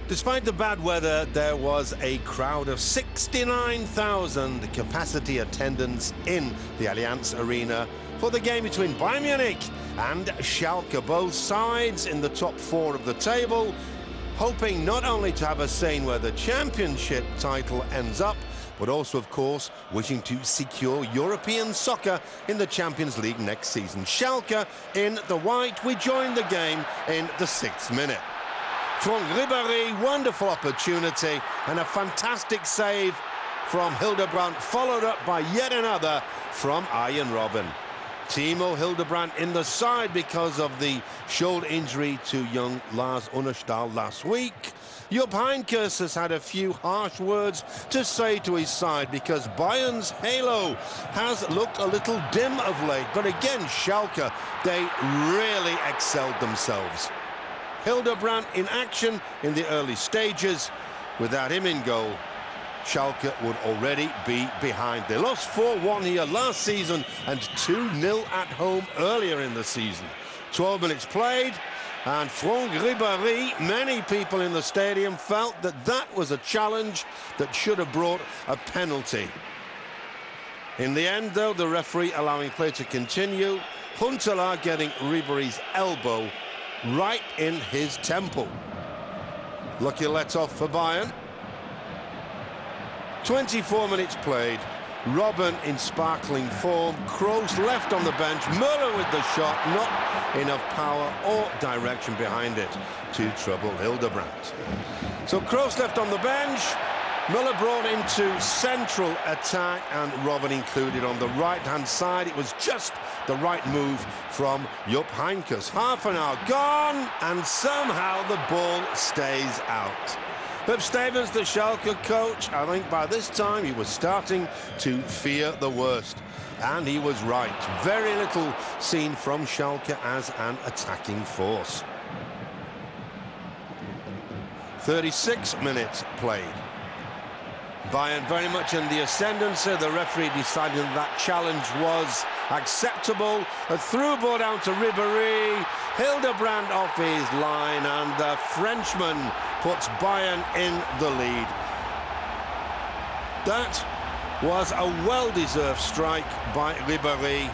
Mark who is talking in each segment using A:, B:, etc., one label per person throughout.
A: Despite the bad weather, there was a crowd of 69,000 capacity attendance in the Allianz Arena for the game between Bayern Munich and Schalke. Both sides in the top four of the table, hoping not only to have a say in where the championship title ends up, but also, of course, wishing to secure European soccer in the Champions League next season. Schalke in the white. We joined the game in the 6th minute. From Ribéry, wonderful opportunity and a fantastic save from Hildebrandt, followed up by yet another from Arjen Robben. Timo Hildebrandt in the side because of the shoulder injury to young Lars Unnerstahl last week. Jupp Heynckes has had a few harsh words to say to his side because Bayern's halo has looked a little dim of late. But again, Schalke, they really excelled themselves. Hildebrandt in action in the early stages. Without him in goal, Schalke would already be behind. They lost 4-1 here last season and 2-0 at home earlier in the season. 12 minutes played, and Franck Ribéry, many people in the stadium felt that that was a challenge that should have brought a penalty. In the end, though, the referee allowing play to continue, Huntelaar getting Ribéry's elbow right in his temple. Lucky let-off for Bayern. 24 minutes played. Robben in sparkling form. Kroos left on the bench. Müller with the shot. Not enough power or direction behind it to trouble Hildebrandt. So Kroos left on the bench. Müller brought into central attack and Robben included on the right-hand side. It was just the right move from Jupp Heynckes. Half an hour gone and somehow the ball stays out. Pep Stevens, the Schalke coach, I think by this time he was starting to fear the worst. And he was right. Very little seen from Schalke as an attacking force. 36 minutes played. Bayern very much in the ascendancy. The referee decided that challenge was acceptable. A through ball down to Ribéry. Hildebrandt off his line, and the Frenchman puts Bayern in the lead. That was a well-deserved strike by Ribéry.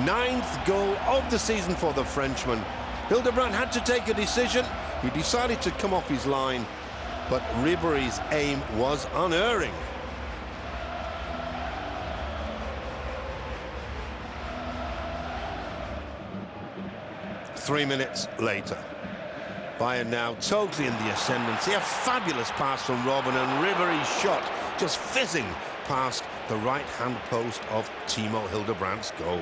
A: 9th goal of the season for the Frenchman. Hildebrandt had to take a decision. He decided to come off his line, but Ribéry's aim was unerring. Three minutes later, Bayern now totally in the ascendancy. A fabulous pass from Robben, and Ribéry's shot just fizzing past the right-hand post of Timo Hildebrandt's goal.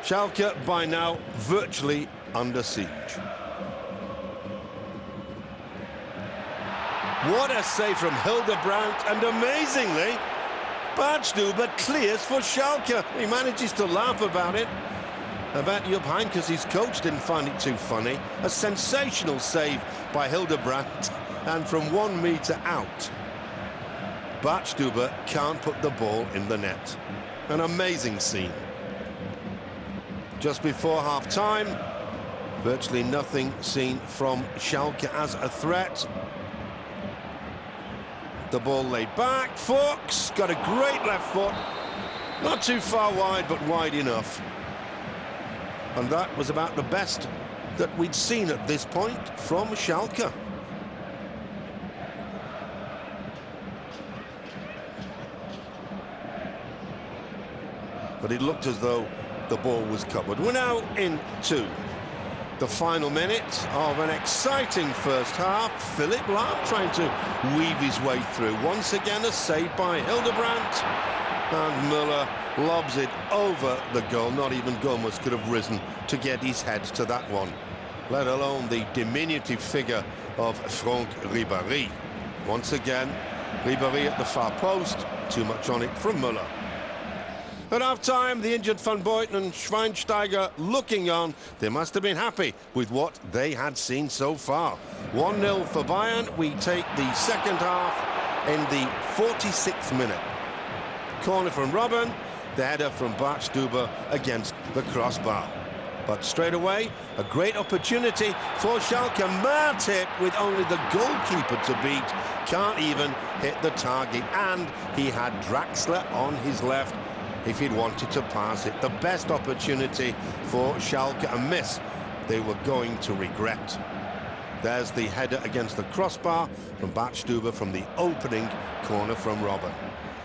A: Schalke by now virtually under siege. What a save from Hildebrandt, and amazingly, Badstuber clears for Schalke. He manages to laugh about it. I bet Jupp Heynckes, his coach, didn't find it too funny. A sensational save by Hildebrandt, and from 1 metre out, Badstuber can't put the ball in the net. An amazing scene. Just before half-time, virtually nothing seen from Schalke as a threat. The ball laid back. Fuchs got a great left foot. Not too far wide, but wide enough. And that was about the best that we'd seen at this point from Schalke. But it looked as though the ball was covered. We're now into the final minute of an exciting first half. Philipp Lahm trying to weave his way through. Once again, a save by Hildebrandt. And Müller lobs it over the goal. Not even Gomez could have risen to get his head to that one, let alone the diminutive figure of Franck Ribéry. Once again, Ribéry at the far post. Too much on it from Müller. At half-time, the injured Van Boyten and Schweinsteiger looking on. They must have been happy with what they had seen so far. 1-0 for Bayern. We take the second half in the 46th minute. Corner from Robben, the header from Badstuber against the crossbar. But straight away, a great opportunity for Schalke. Matip, with only the goalkeeper to beat, can't even hit the target. And he had Draxler on his left if he'd wanted to pass it. The best opportunity for Schalke, a miss they were going to regret. There's the header against the crossbar from Badstuber from the opening corner from Robben.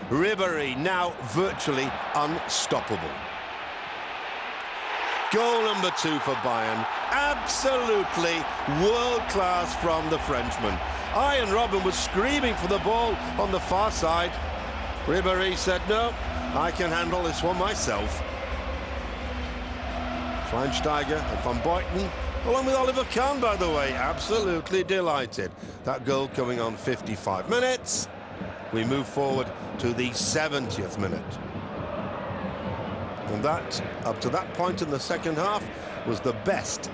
A: Ribéry now virtually unstoppable. Goal number 2 for Bayern. Absolutely world-class from the Frenchman. Arjen Robben was screaming for the ball on the far side. Ribéry said, no, I can handle this one myself. Schweinsteiger and Van Buiten, along with Oliver Kahn, by the way, absolutely delighted. That goal coming on 55 minutes. We move forward to the 70th minute. And that, up to that point in the second half, was the best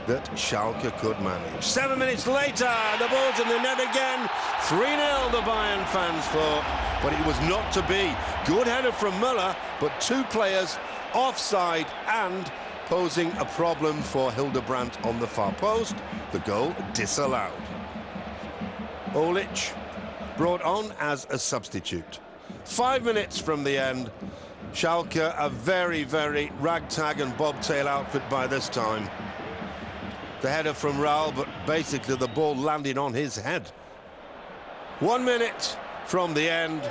A: that Schalke could manage. 7 minutes later, the ball's in the net again. 3-0, the Bayern fans thought, but it was not to be. Good header from Müller, but 2 players offside and posing a problem for Hildebrandt on the far post. The goal disallowed. Olic brought on as a substitute. 5 minutes from the end. Schalke, a very, very ragtag and bobtail outfit by this time. The header from Raul, but basically the ball landing on his head. 1 minute from the end.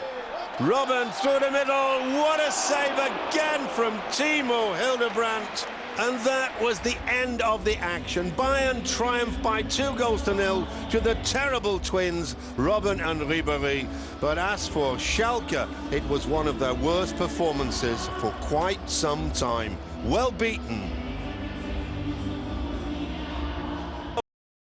A: Robben through the middle. What a save again from Timo Hildebrandt. And that was the end of the action. Bayern triumphed by 2-0 to the terrible twins, Robben and Ribéry. But as for Schalke, it was one of their worst performances for quite some time. Well beaten.